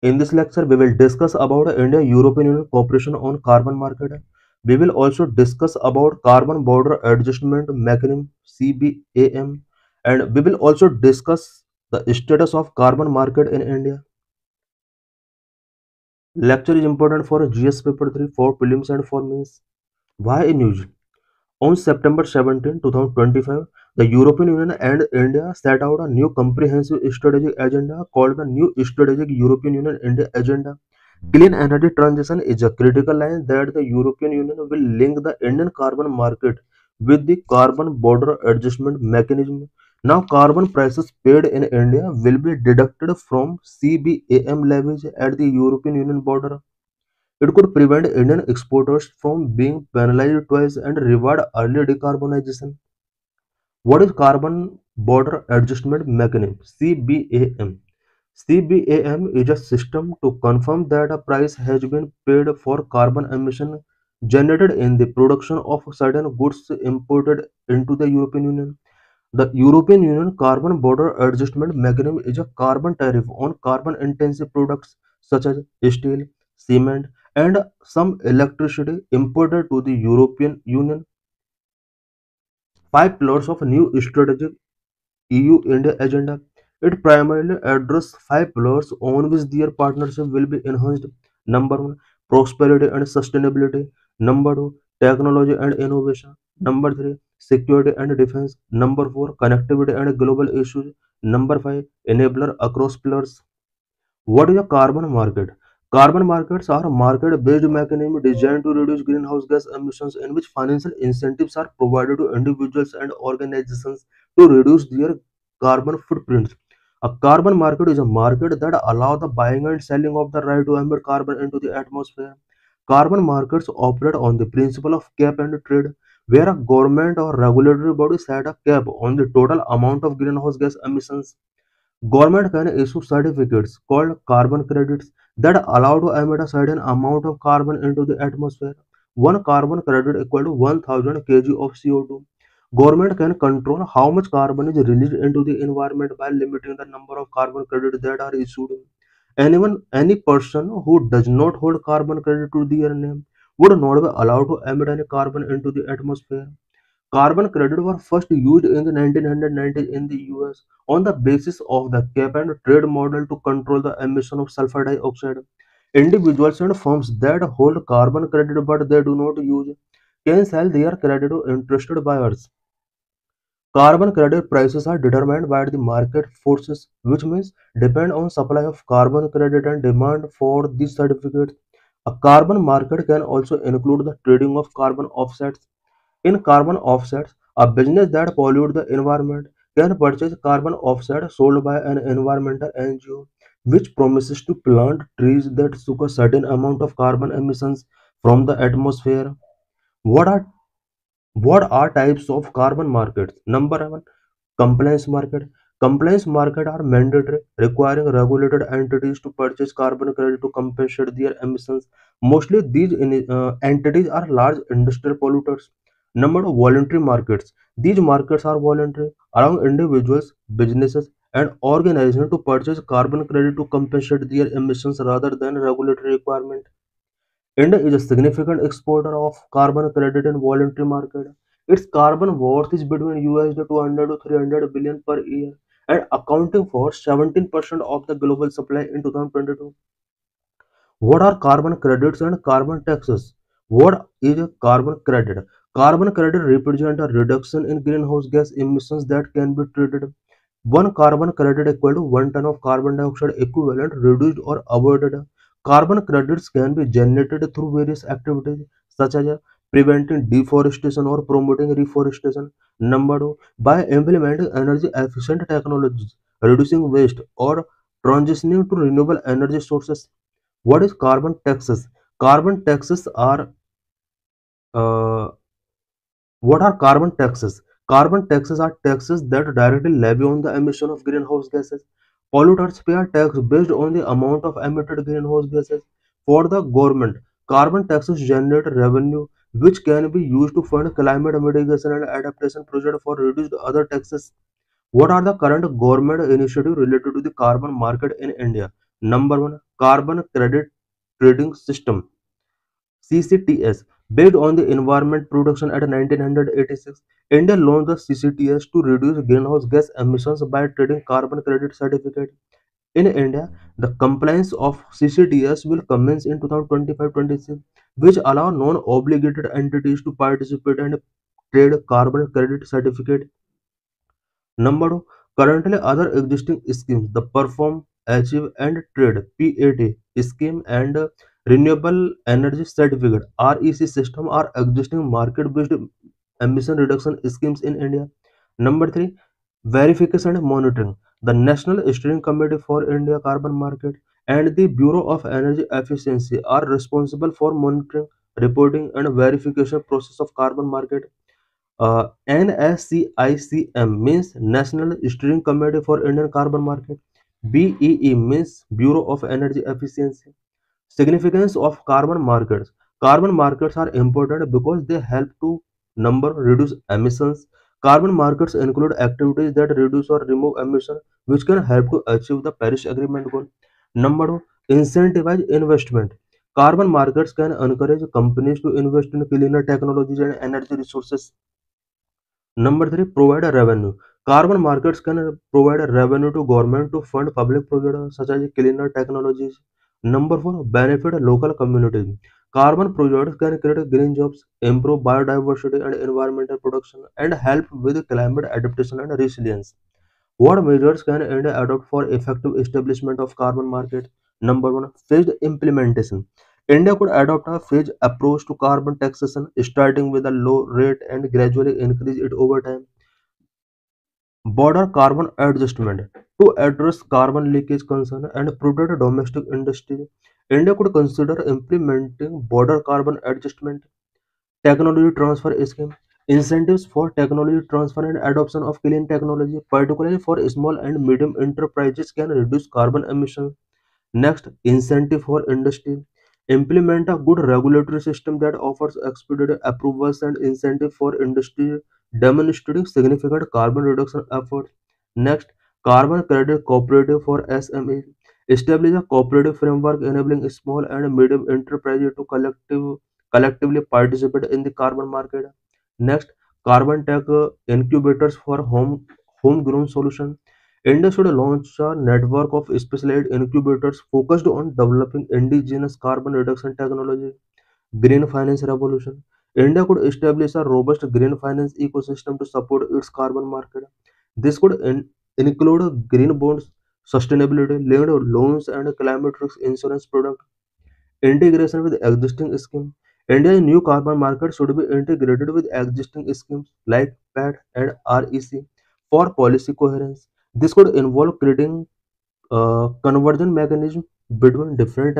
In this lecture, we will discuss about India-European Union cooperation on carbon market. We will also discuss about carbon border adjustment mechanism (CBAM), and we will also discuss the status of carbon market in India. Lecture is important for GS paper 3, for prelims and for mains. Why in news? On September 17, 2025, the European Union and India set out a new comprehensive strategic agenda called the New Strategic European Union India Agenda. Clean energy transition is a critical line that the European Union will link the Indian carbon market with the carbon border adjustment mechanism. Now, carbon prices paid in India will be deducted from CBAM levies at the European Union border. It could prevent Indian exporters from being penalized twice and reward early decarbonization. What is Carbon Border Adjustment Mechanism (CBAM)? CBAM is a system to confirm that a price has been paid for carbon emission generated in the production of certain goods imported into the European Union. The European Union Carbon Border Adjustment Mechanism is a carbon tariff on carbon intensive products such as steel, cement, and some electricity imported to the European Union. Five pillars of new strategic EU-India agenda. It primarily addresses five pillars on which their partnership will be enhanced. Number one, prosperity and sustainability. Number two, technology and innovation. Number three, security and defense. Number four, connectivity and global issues. Number five, enabler across pillars. What is a carbon market? Carbon markets are market-based mechanisms designed to reduce greenhouse gas emissions in which financial incentives are provided to individuals and organizations to reduce their carbon footprints. A carbon market is a market that allows the buying and selling of the right to emit carbon into the atmosphere. Carbon markets operate on the principle of cap and trade, where a government or regulatory body set a cap on the total amount of greenhouse gas emissions. Government can issue certificates called carbon credits that allow to emit a certain amount of carbon into the atmosphere. One carbon credit equal to 1000 kg of CO2. Government can control how much carbon is released into the environment by limiting the number of carbon credits that are issued. Any person who does not hold carbon credit to their name would not be allowed to emit any carbon into the atmosphere. Carbon credits were first used in the 1990s in the US on the basis of the cap and trade model to control the emission of sulfur dioxide. Individuals and firms that hold carbon credit but they do not use can sell their credit to interested buyers. Carbon credit prices are determined by the market forces, which means depend on supply of carbon credit and demand for these certificates. A carbon market can also include the trading of carbon offsets. In carbon offsets, a business that pollutes the environment can purchase carbon offset sold by an environmental NGO, which promises to plant trees that suck a certain amount of carbon emissions from the atmosphere. What are what are types of carbon markets? Number one, compliance market. Compliance market are mandatory, requiring regulated entities to purchase carbon credit to compensate their emissions. Mostly these entities are large industrial polluters. Number two, voluntary markets. These markets are voluntary, allowing individuals, businesses, and organizations to purchase carbon credit to compensate their emissions rather than regulatory requirement. India is a significant exporter of carbon credit in voluntary market. Its carbon worth is between USD 200 to 300 billion per year and accounting for 17% of the global supply in 2022. What are carbon credits and carbon taxes? What is a carbon credit? Carbon credit represent a reduction in greenhouse gas emissions that can be traded. One carbon credit equal to 1 ton of carbon dioxide equivalent reduced or avoided. Carbon credits can be generated through various activities such as preventing deforestation or promoting reforestation. Number two, by implementing energy efficient technologies, reducing waste, or transitioning to renewable energy sources. What is carbon taxes? Carbon taxes are uh, what are carbon taxes? Carbon taxes are taxes that directly levy on the emission of greenhouse gases. Polluters pay a tax based on the amount of emitted greenhouse gases. For the government, carbon taxes generate revenue which can be used to fund climate mitigation and adaptation projects for reduced other taxes. What are the current government initiatives related to the carbon market in India? Number one, Carbon Credit Trading System (CCTS). Based on the Environment Production Act 1986, India launched the CCTS to reduce greenhouse gas emissions by trading carbon credit certificate. In India, the compliance of CCTS will commence in 2025-26, which allow non-obligated entities to participate and trade carbon credit certificate. Number two, currently other existing schemes, the Perform, Achieve and Trade (PAT) scheme and Renewable Energy Certificate (REC) system are existing market-based emission reduction schemes in India. Number three, verification and monitoring. The National Steering Committee for India Carbon Market and the Bureau of Energy Efficiency are responsible for monitoring, reporting, and verification process of carbon market. NSCICM means National Steering Committee for Indian Carbon Market. BEE means Bureau of Energy Efficiency. Significance of carbon markets. Carbon markets are important because they help to number reduce emissions. Carbon markets include activities that reduce or remove emissions, which can help to achieve the Paris Agreement goal. Number two, incentivize investment. Carbon markets can encourage companies to invest in cleaner technologies and energy resources. Number three, provide a revenue. Carbon markets can provide a revenue to government to fund public projects such as cleaner technologies. Number four, benefit local communities. Carbon projects can create green jobs, improve biodiversity and environmental protection, and help with climate adaptation and resilience. What measures can India adopt for effective establishment of carbon market? Number one, phased implementation. India could adopt a phased approach to carbon taxation, starting with a low rate and gradually increase it over time. Border carbon adjustment. To address carbon leakage concern and protect domestic industry, India could consider implementing border carbon adjustment. Technology transfer scheme. Incentives for technology transfer and adoption of clean technology, particularly for small and medium enterprises, can reduce carbon emissions. Next, incentive for industry. Implement a good regulatory system that offers expedited approvals and incentive for industry demonstrating significant carbon reduction efforts. Next, carbon credit cooperative for SME. Establish a cooperative framework enabling small and medium enterprises to collectively participate in the carbon market. Next, carbon tech incubators for homegrown solution. India should launch a network of specialized incubators focused on developing indigenous carbon reduction technology. Green finance revolution. India could establish a robust green finance ecosystem to support its carbon market. This could include green bonds, sustainability linked loans, and climate risk insurance products. Integration with existing schemes. India's new carbon market should be integrated with existing schemes like PAT and REC for policy coherence. This could involve creating conversion mechanism between different